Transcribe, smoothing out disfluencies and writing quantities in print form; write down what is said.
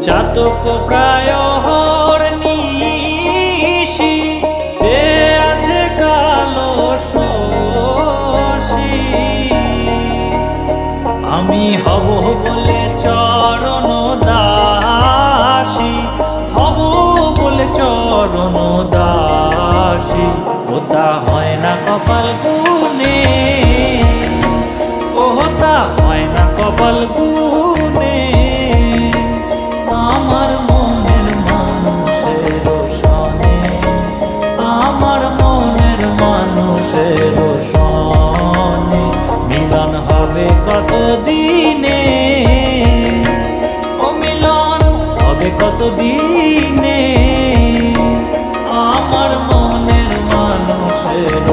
চাতক প্রায় হরনিশি যে আছে কালো শশী। আমি হব বলে চরণ দাসী, হব বলে চরণ দাসী, ওটা হয় না কপাল গুনে, ওটা হয় না কপাল গুনে। আমার মনের মানুষের সনে, আমার মনের মানুষের সনে মিলন হবে কত দিনে, ও মিলন হবে কত দিনে। আমার মনের মানুষের